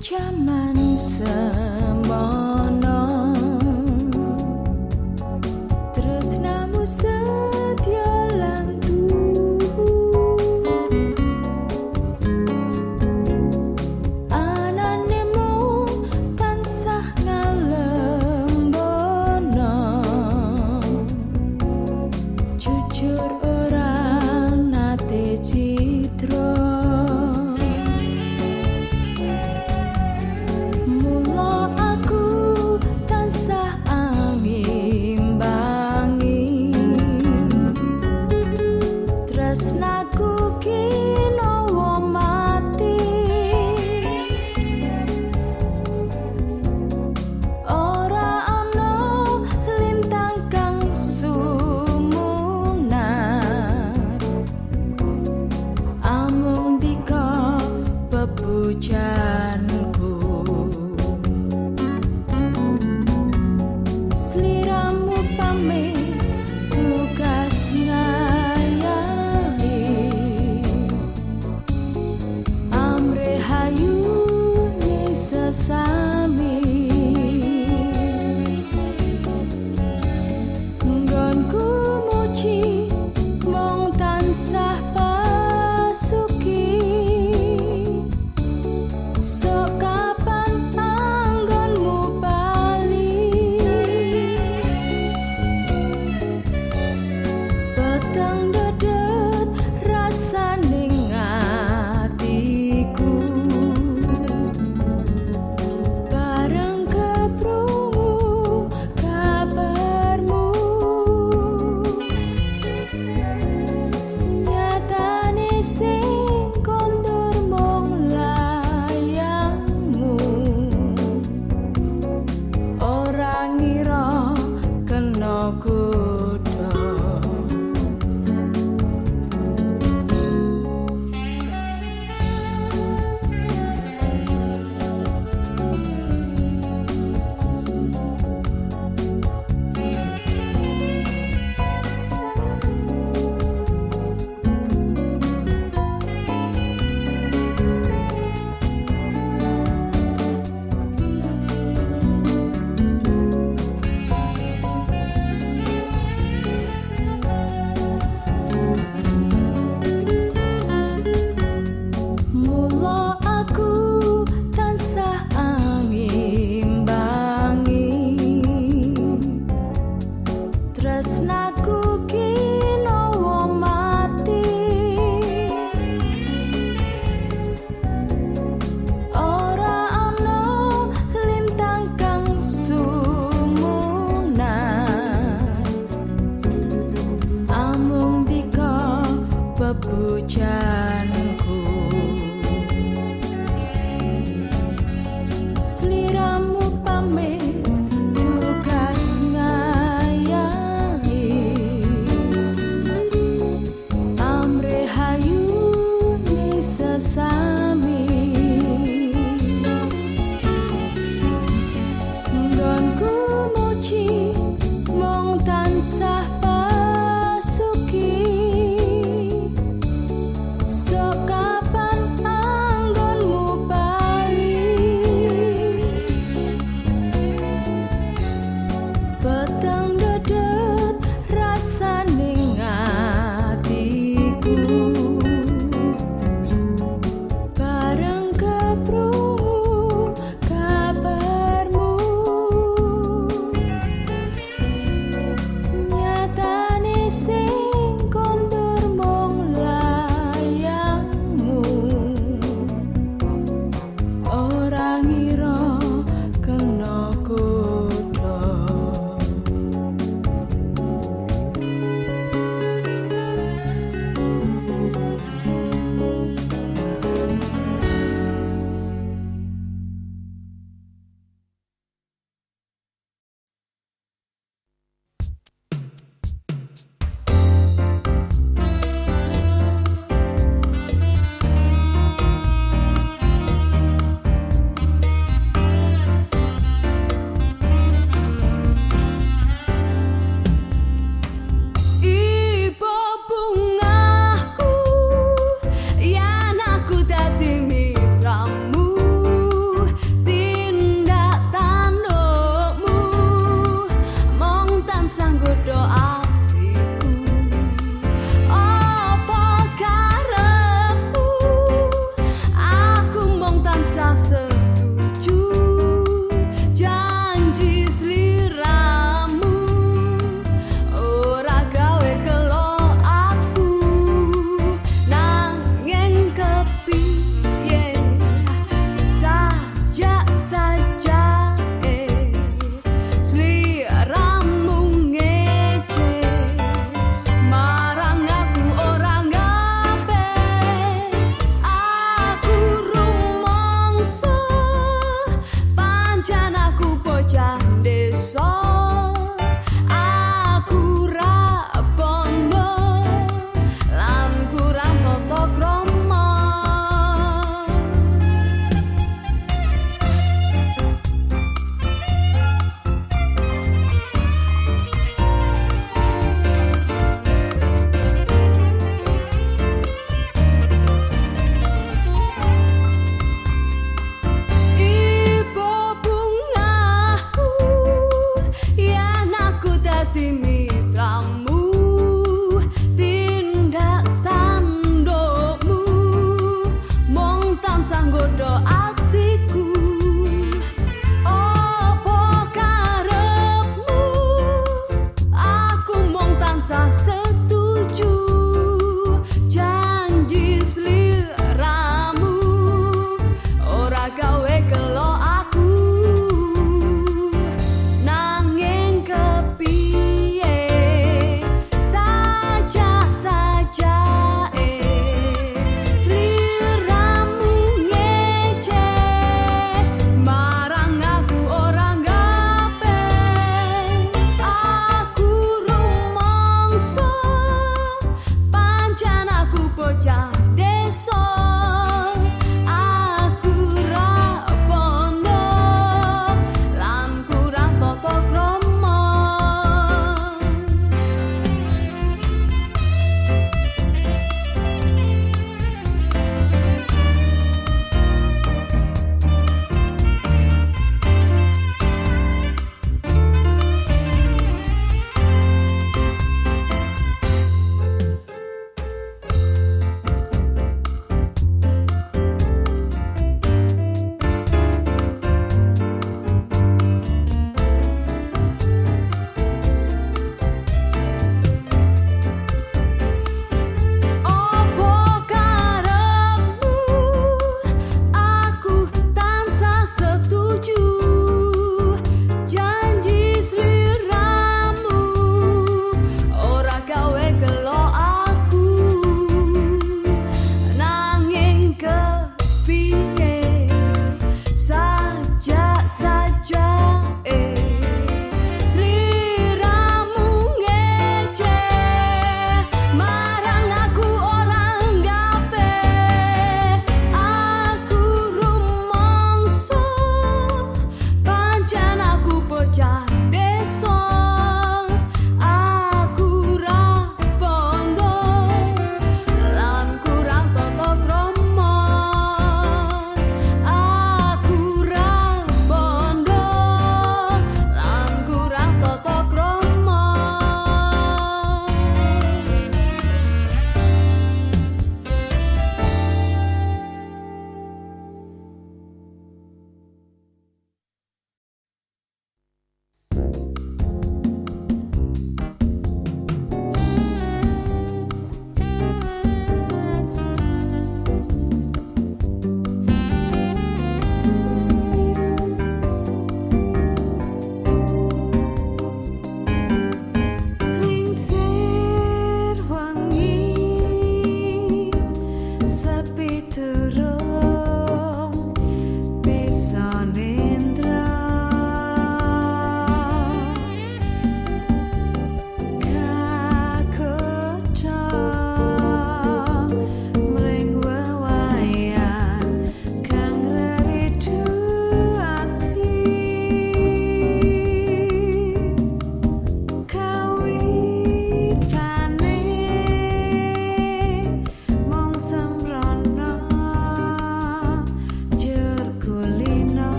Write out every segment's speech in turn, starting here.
Jaman semono tresnamu setya lan anane mung tansah ngalembono jujur ora nate citra.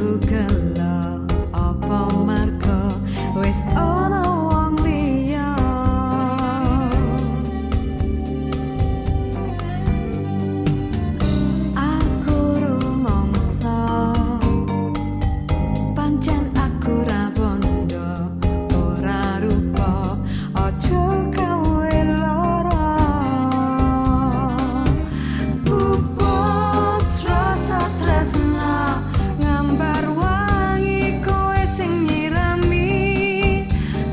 atiku gelo apa marga wis ana wong liya. Aku rumangsa pancen aku ra bondo ora rupa aja gawe lara. Pupus rasa tresna ngambar wangi kowe sing nyirami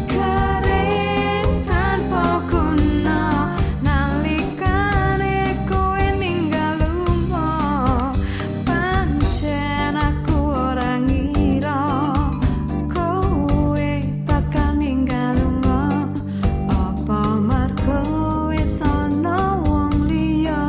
kering tanpa guna nalikane kowe ninggal lunga. Pancen aku ora ngira kowe bakal ninggal lunga apa marga wis ana wong liya.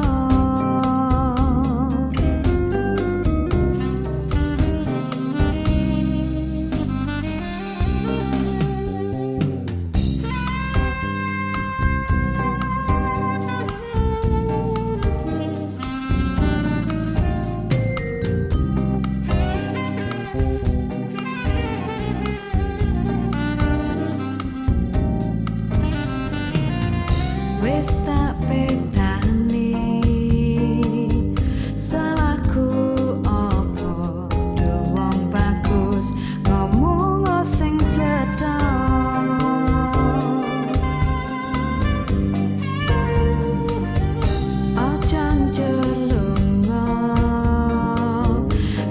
Wis tak pedani salahku apa do wong bagus ngomong sing cedhak. Aja njur lunga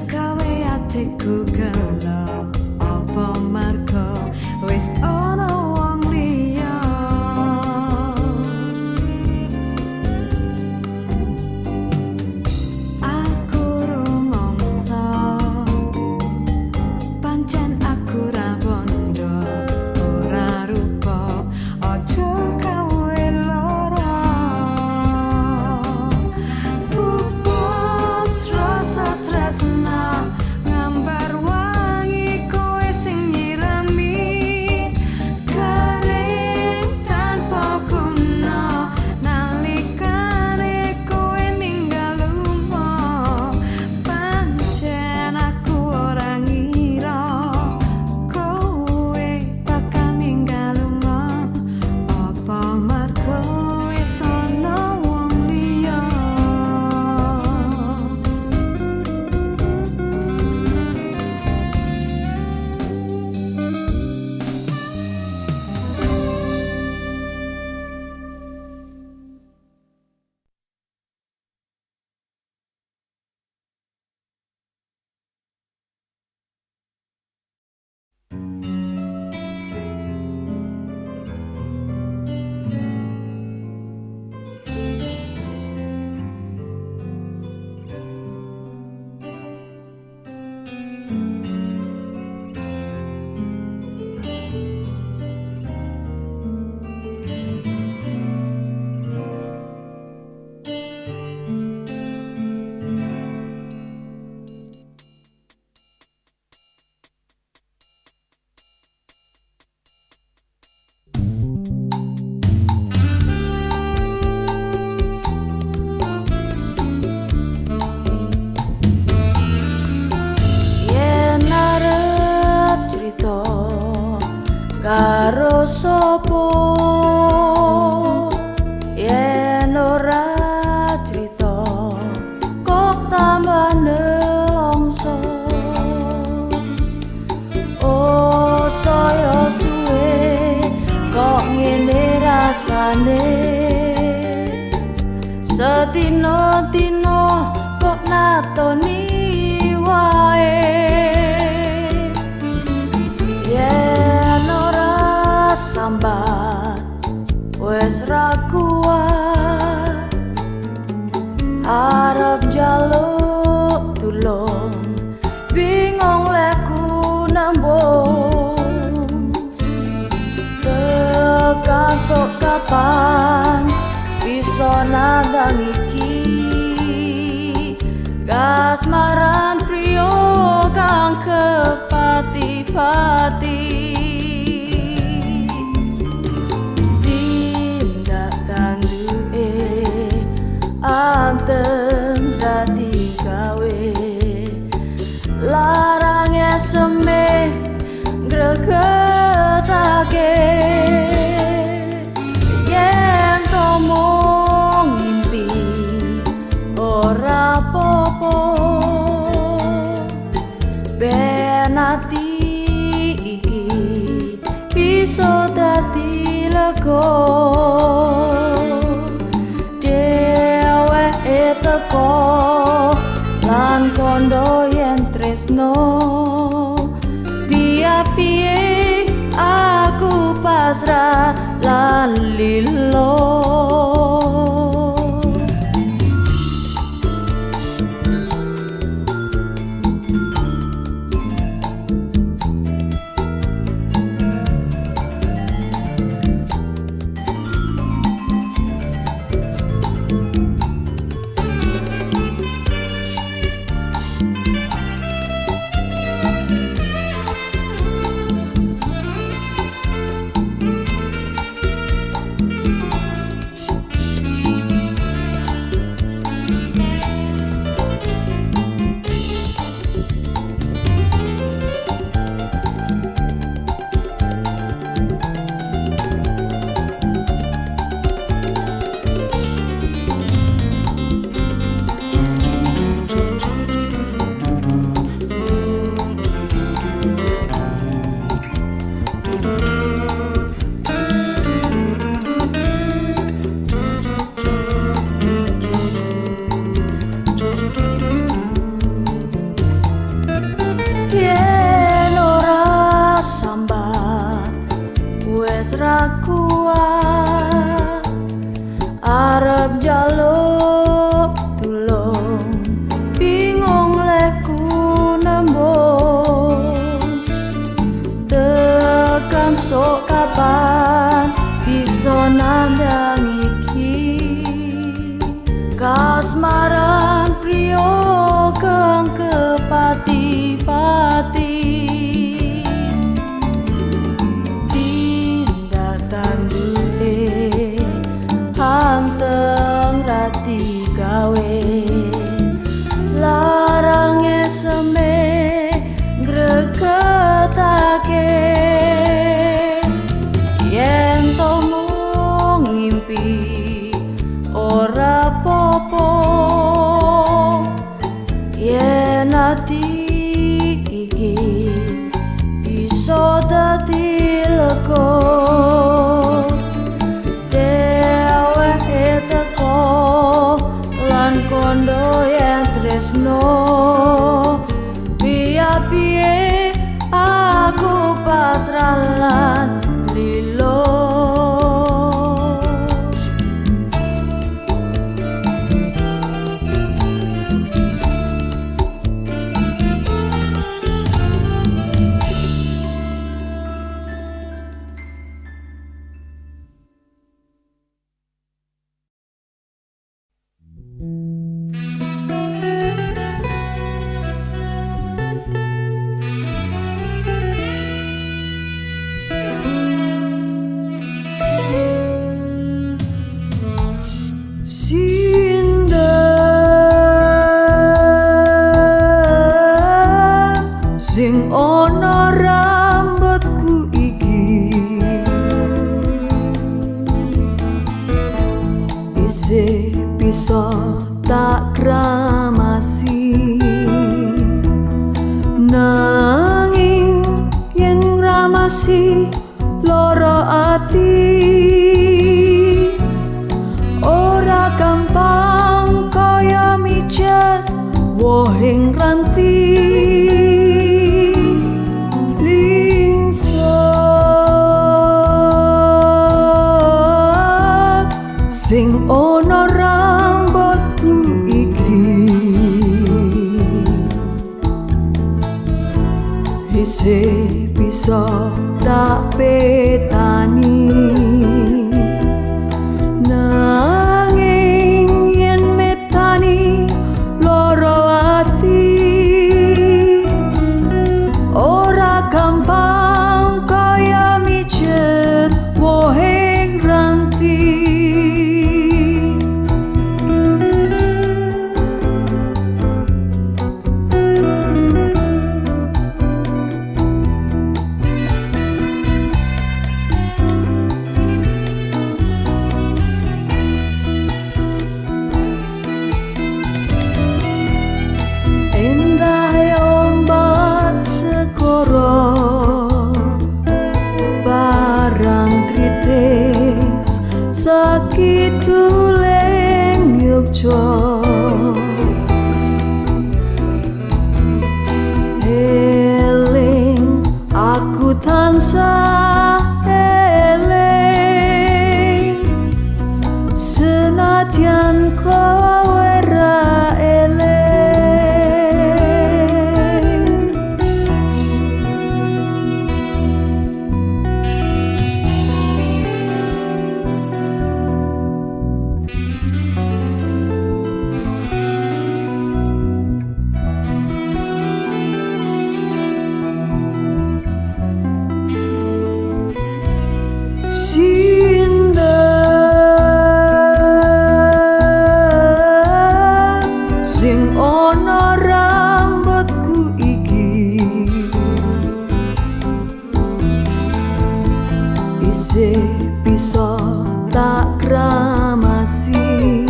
gawe atiku gelo apa marga wis ana wong liya. Aku rumangsa pancen aku ra bondo ora rupa aja gawe lara. Pupus rasa tresna ngambar wangi kowe sing nyirami kering tanpa guna nalikane kowe ninggal lunga. Pancen aku ora ngira kowe bakal ninggal lunga apa marga wis ana wong liya. Yen arep crita karo sapa, yen ora crita kok tambah nelongso. Oh saya suwe kok ngene rasane, sedina-dina kok natoni wae. Yen ora sambat wis ra kuat arep jaluk tulung bingung leku nembung. Tekan sok kapan bisa nandang iki kasmaran priyo kang kepati-pati. Tindak tanduke anteng dadi gawe larang eseme gregetake yen to mung ngimpi ora popo ben ati iki bisa dadi lega dheweke teko lan kondo yen tresno piye aku pasrah lan lilo. Yen ora sambat wes ra kuat arep njaluk tulung bingung leku nembung tekan sok kapan bisa nandang iki kasmaran priyo kang kepati-pati tindak tandune anteng rati gawe larang eseme gregetake yen to mung ngimpi ora popo yen ati iki bisa dadi lega dheweke teko lan kondo yen tresno piye aku pasrah lan lilo. Sing ana rambutku iki isih bisa tak kramasi nanging yen ngramasi lara ati ora gampang kaya mijet wohing ranti sing ana rambutku iki isih bisa tak petani nanging yen metani loro ati ora gampang kaya mijet wohing ranti. tansah eling senadyan kowe ra eling. Sinda sing ana rambutku iki isih bisa tak kramasi,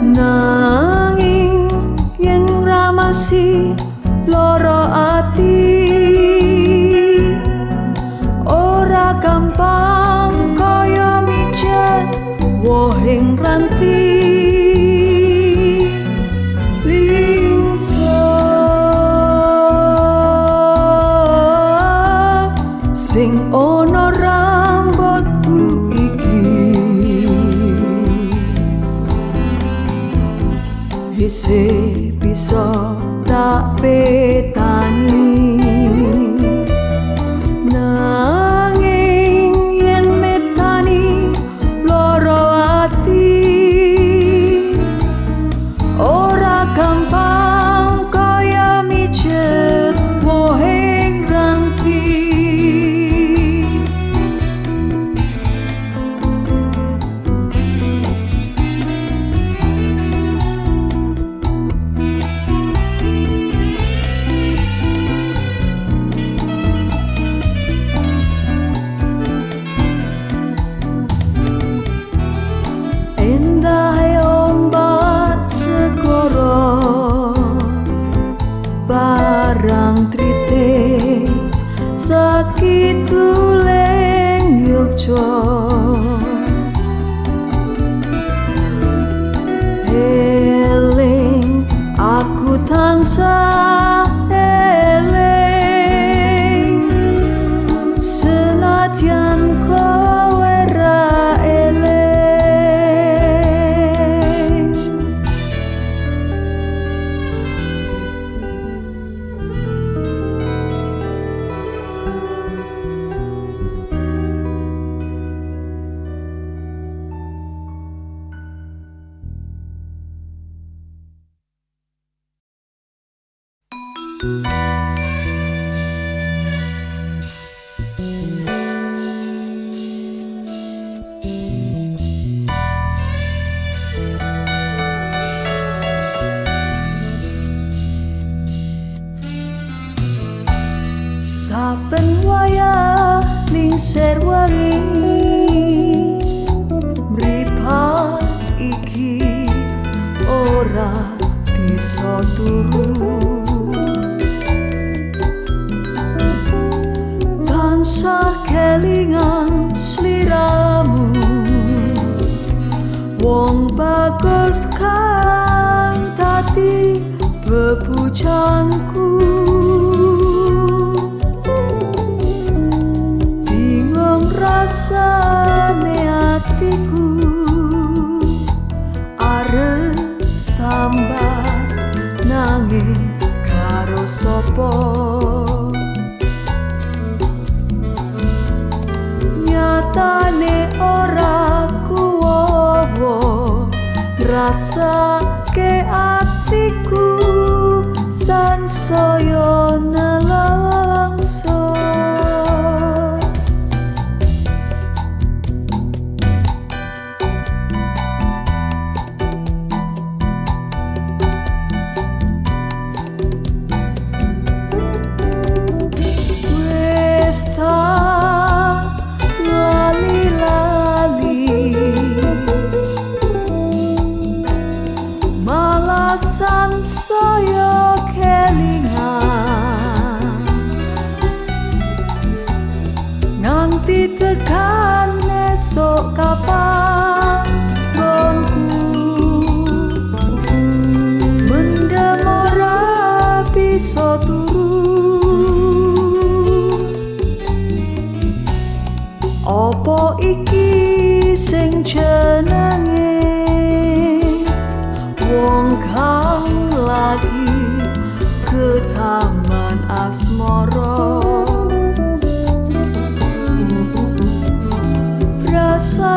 nanging yen ngramasi lara ati ora gampang kaya mijet wohing ranti. Lingsa sing ana rambutku iki isih bisa tak petani, nanging yen metani loro ati ora gampang kaya mijet wohing ranti. Endahe ombak segoro barang tritis sakituling Yogja, eling aku tansah eling senadyan kowe ra eling. Saben wayah lingsir wengi mripat iki ora bisa turu, tansah kelingan sliramu wong bagus kang dadi bebujanku. Rasane atiku arep sambat nanging karo sapa, nyatane ora kuwowo rasake atiku sansaya nelangsa. Malasan saya kelingan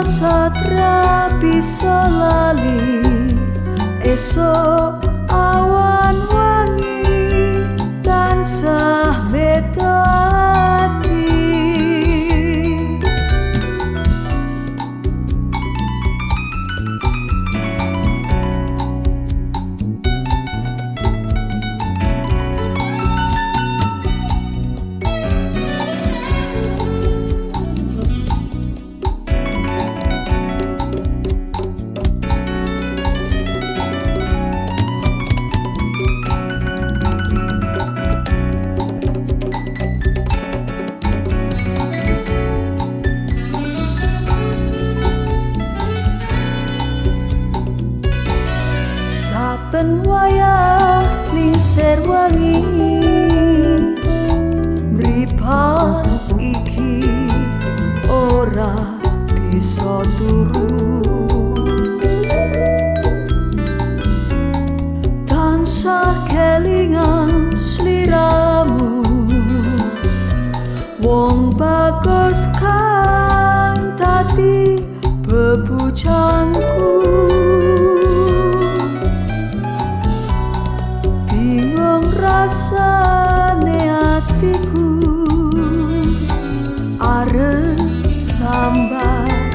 sasatra bisa lali esok awan wangi tansah beda ati. Saben wayah lingsir wangi mripat iki ora bisa turu. Tansah kelingan sliramu wong bagus kang tadi bebujanku. Rasane atiku arep sambat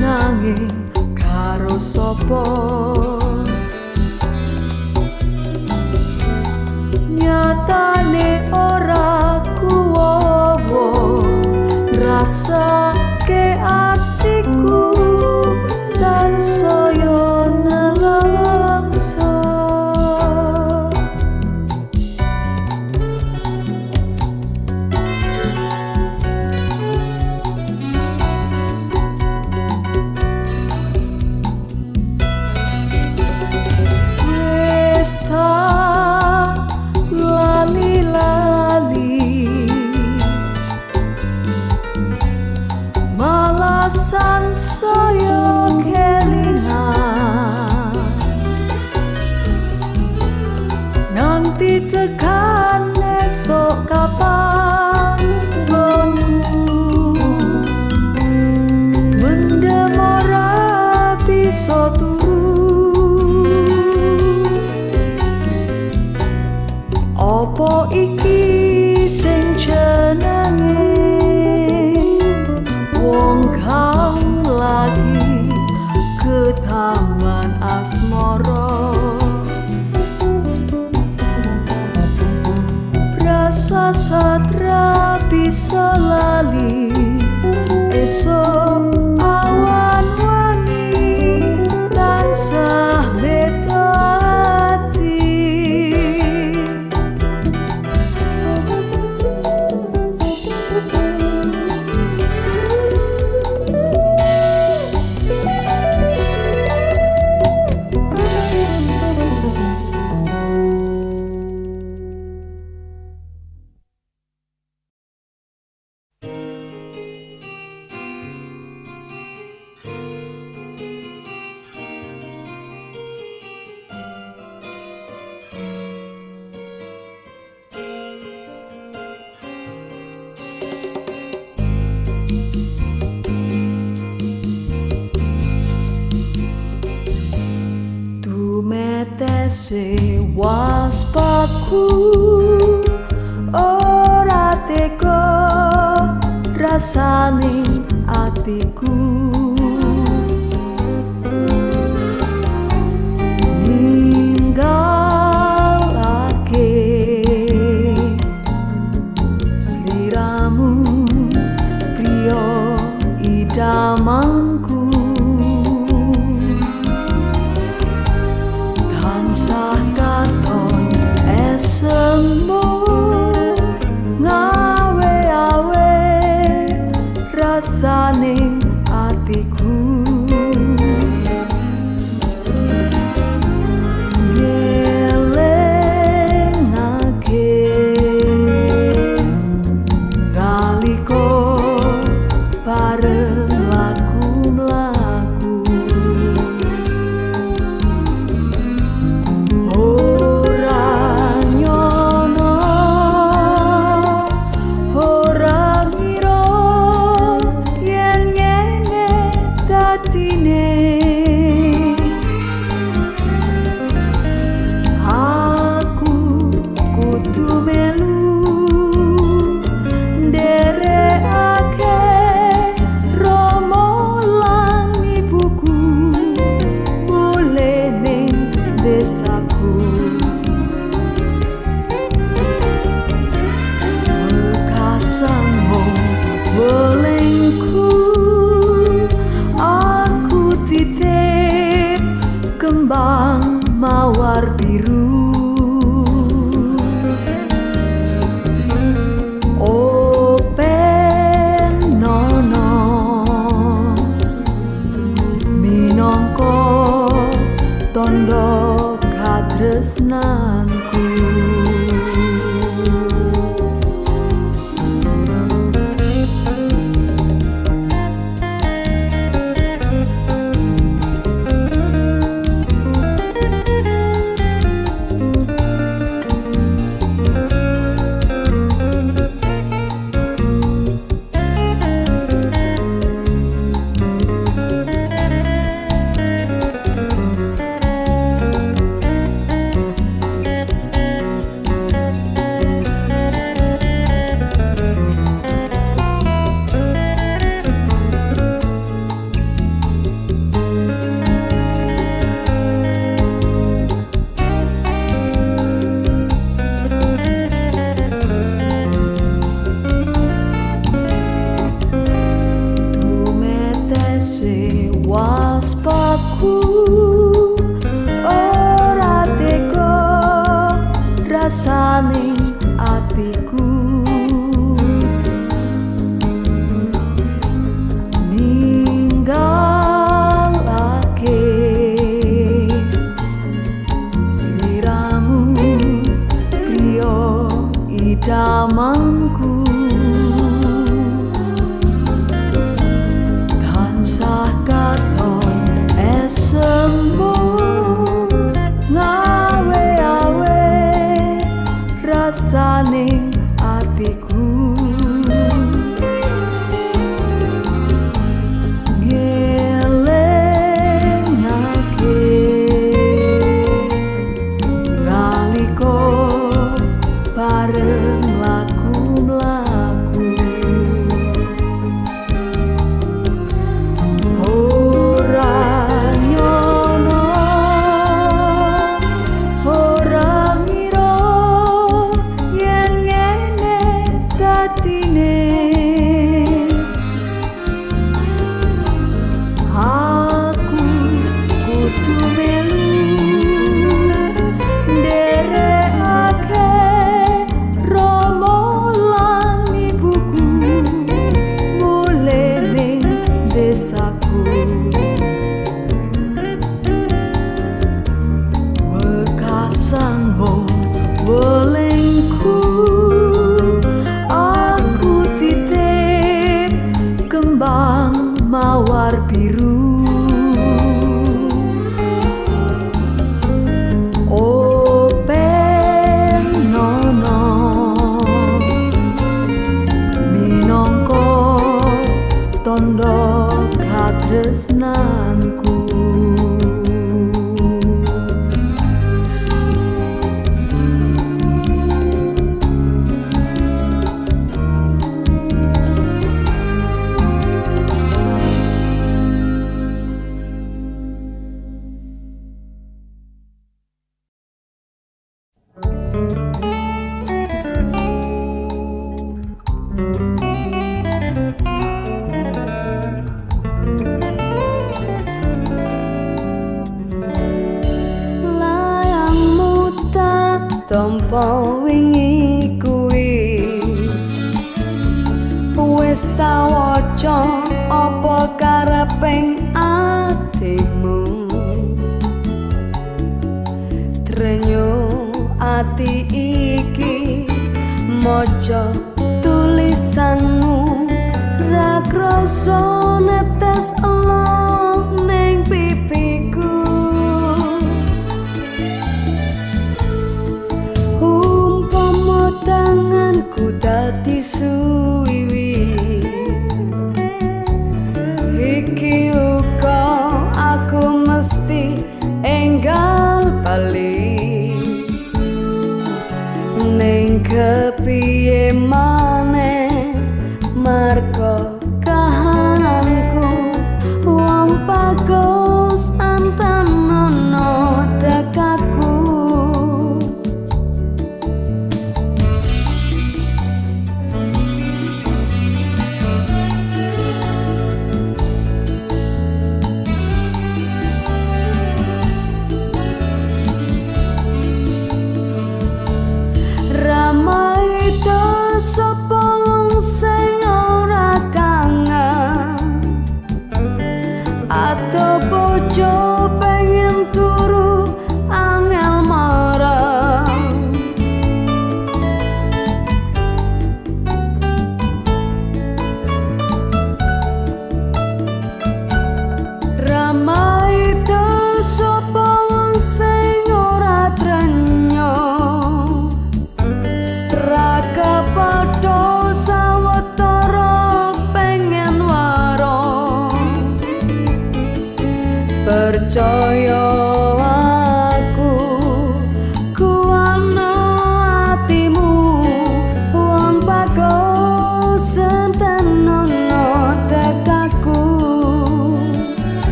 nanging karo sapa. Nyatane ora kuwowo rasake atiku sansaya nelongso. Malasan saya kelingan nanti tekan esok kapan gonku mendem ora bisa turu. Opo iki sing jenenge wong kang lagi ke taman asmara. Rasa sasatra bisa lali esok awan wangi tansah beda ati. Metese waspaku ora tega rasane atiku ninggalake sliramu priya idamanku. Tansah katon esemu ngawe-awe idamanku tansah katon esemmu ngawe-awe rasaning atiku bareng laku-laku ora nyono ora ngira yen ngene dadine aku kudu melu desaku wekasan mung welengku aku titip kembang mawar biru open nono minangka tondo katresnanku tompo wingi kuwi wis ta waca apa kareping atimu trenyo ati iki maca tulisanmu ra krasa netes elo ning pipiku tanganku dadi suwiwi iki uga aku mesti enggal bali ning kepiye maneh marga kahananku wong bagus antanono dekaku ramai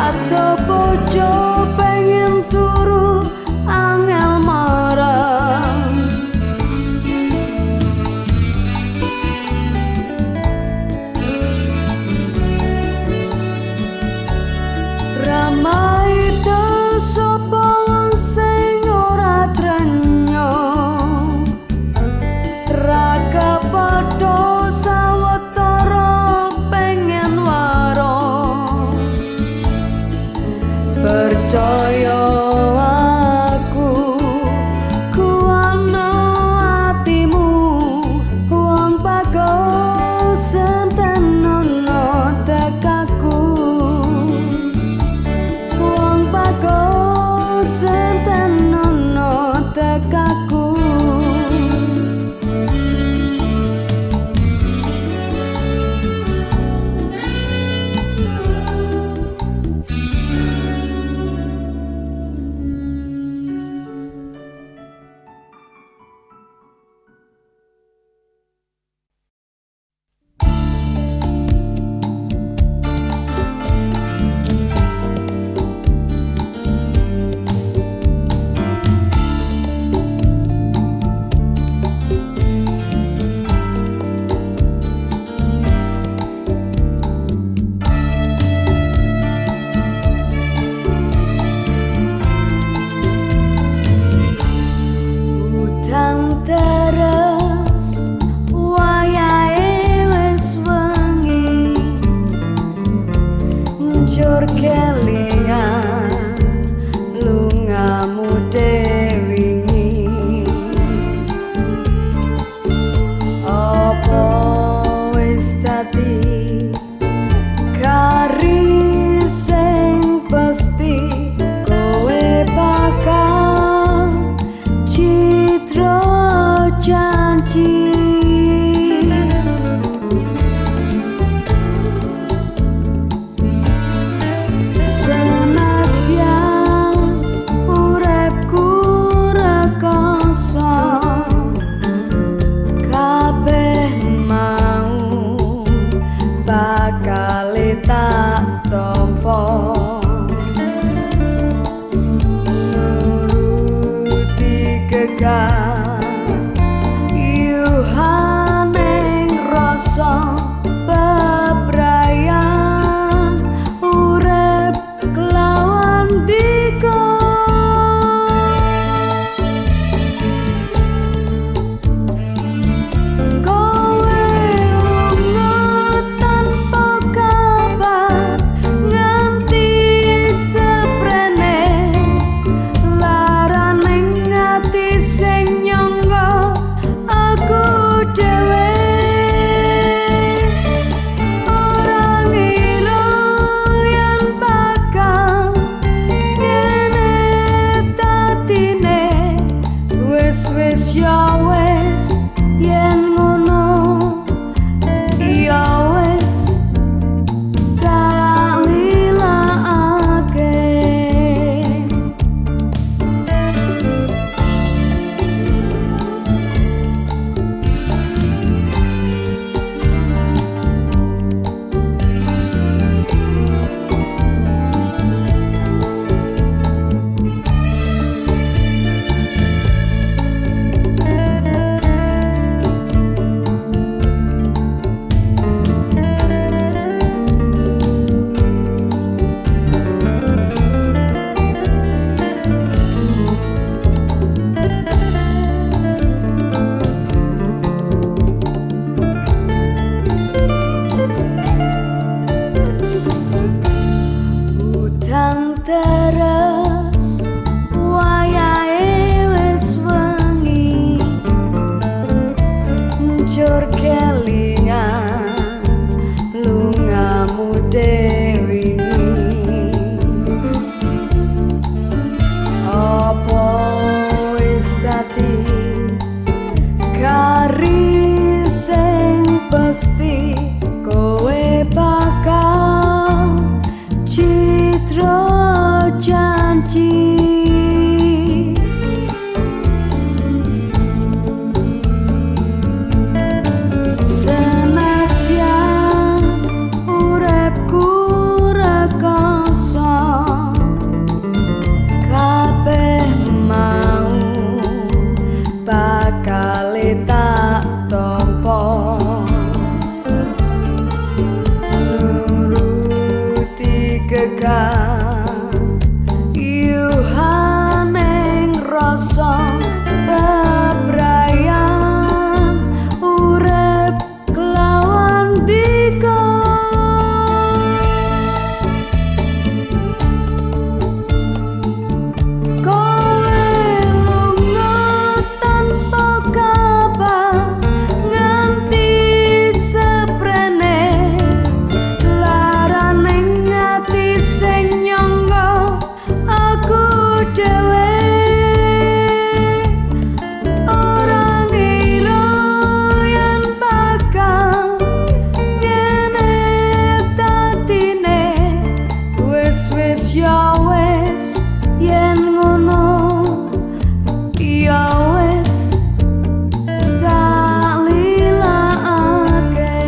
rada bojo pengen turu angel marang ramai sapa sing ora trenyo raga padha sawetara pengen waro percaya aku kuwana atimu wong bagus sentenono tekaku wong bagus sentenono tekaku Jur kelingan lungamu dewingi apa wis dadi kari sing pasti kowe bakal citra janji tak tompo nuruti gegayuhaning rasa bebrayan urip kelawan dika wis ya wis yen ngono ya wis tak lilakake teres wayahe wis wengi njur kelingan lungamu dewingi apa wis dadi kari sing pasti kowe bakal citra dekat yuhaneng rasa bebrayan urip kelawan dika kowe lunga tanpa kabar nganti seprene laraning ati sing nyangga aku dhewe ora ngira yen bakal ngene tatine wis ya wis yen ngono ya wis tak lilakake.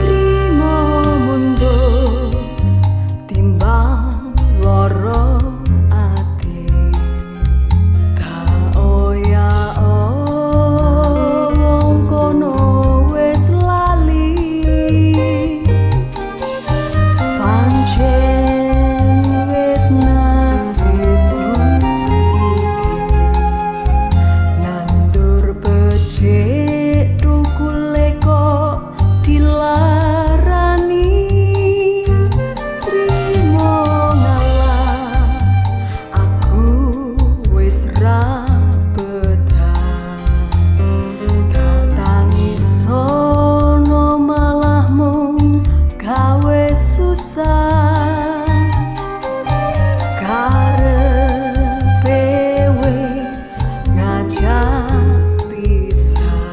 Trimo mundur timbang loro ati tak wong kono wis lali pancen wis nasibku nandur becik tukule kok dilarani trimo ngalah aku wis ra betah tak tangisono malah mung gawe susah karepe wis ngajak pisah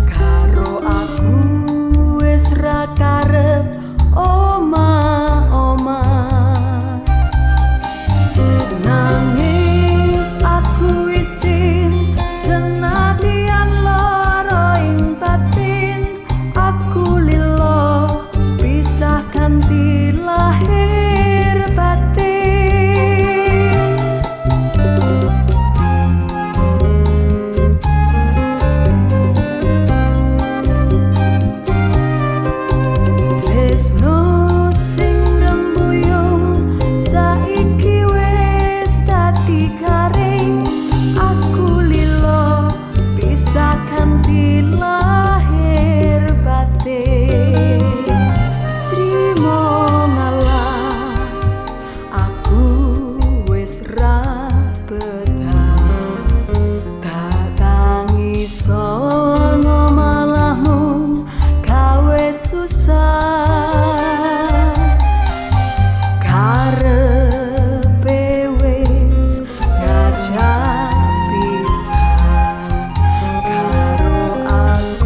karo aku wis ra karep omah-omah nangis aku isin senadyan lara ing batin aku lilo pisah kanthi lahir batin tresno sing rembuyung saiki wis dadi garing aku lilo pisah kanthi lahir batin trimo ngalah aku wis ra betah tak tangisono malah mung gawe susah karepe wis ngajak pisah karo aku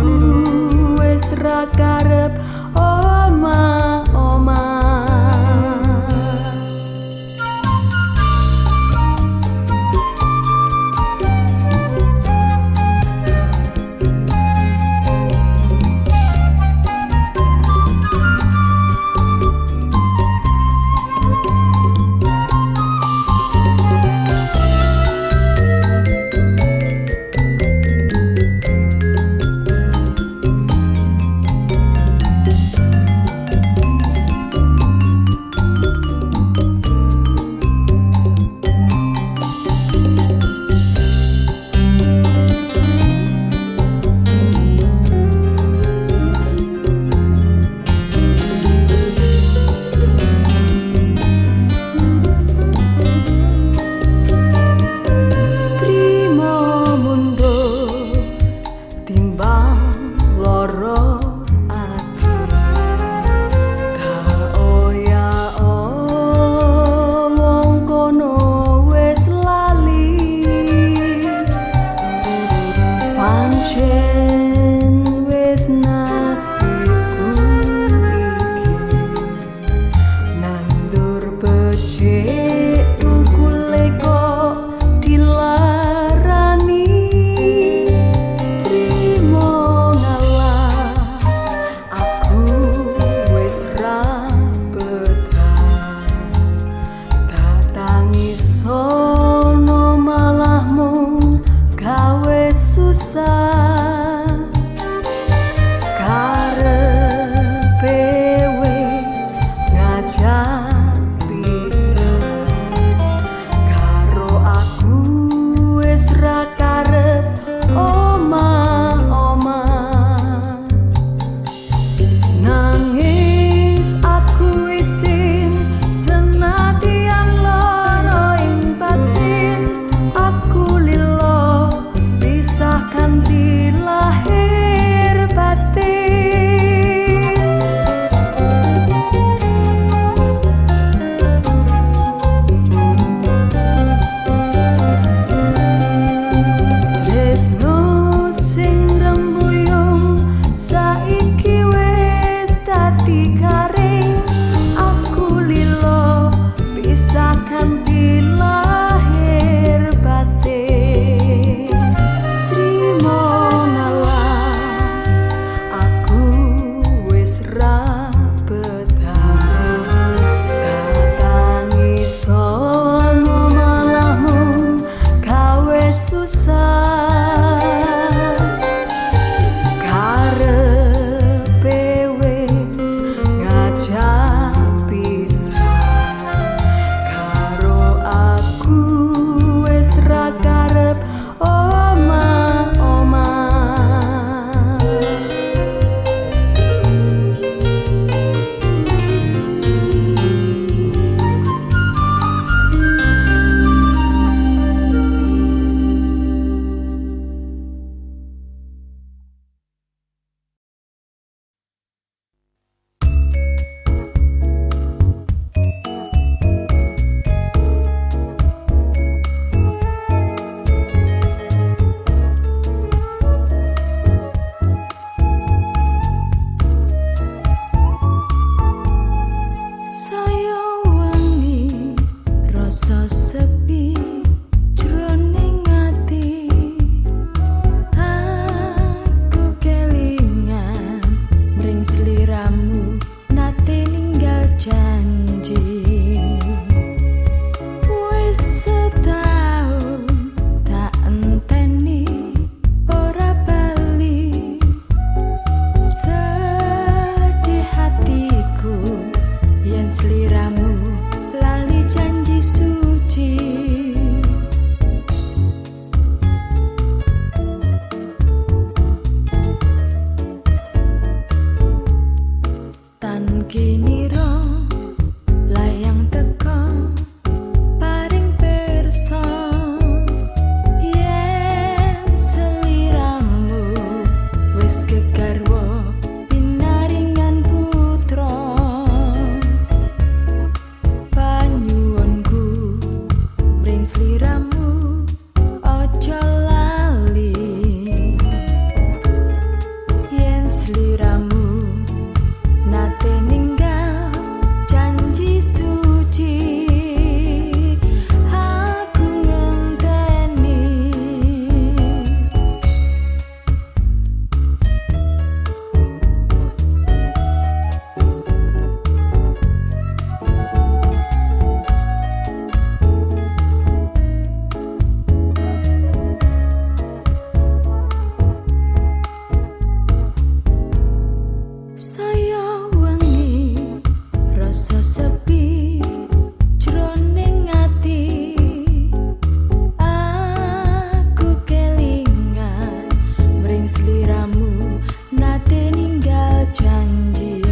sliramu nate ninggal janji.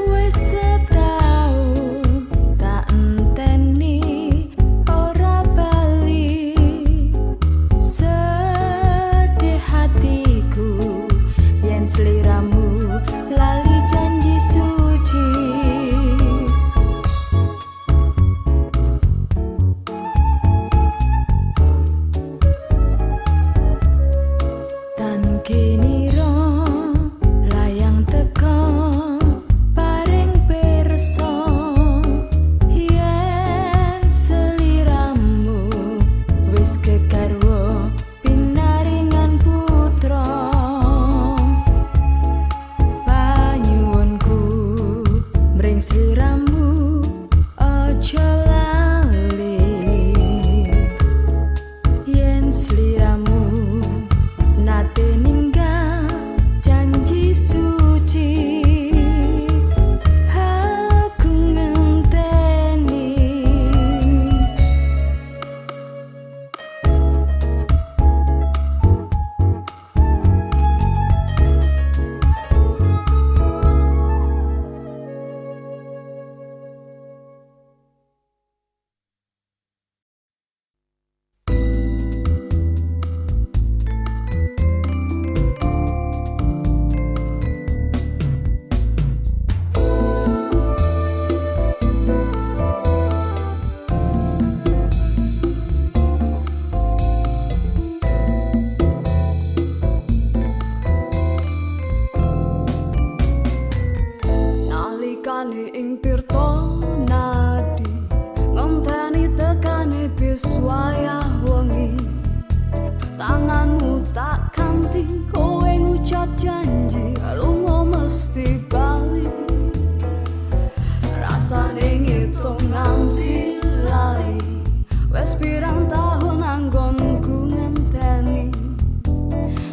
Wes setahun tak enteni ora bali, sedih hatiku yen sliramu lali janji suci. Tan kiniro layang teko paring pirsa yen sliramu wis kekarwo pinaringan putra. Panyuwunku mring sliramu aja lali yen sliramu nate ninggal janji suci. Aku ngenteni nalikane ing tirta nadi ngenteni tekane bis wayah wengi. Tanganmu tak kanthi kowe ngucap janji lunga mesti bali. Rasane ngitung nganti lali, wes pirang tahun anggonku ngenteni.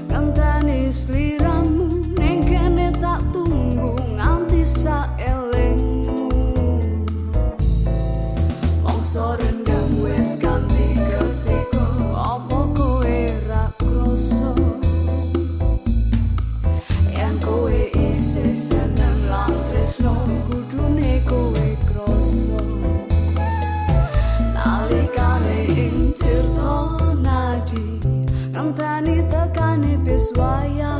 Ngenteni sliramu ning kene tak tunggu nganti saelingmu. Mongso rendang wis ganti ketika apa kowe ra krasa yen kowe isih seneng lan tresno kudune kowe krasa. Nalikane ing tirta nadi ngenteni tekane bis wayah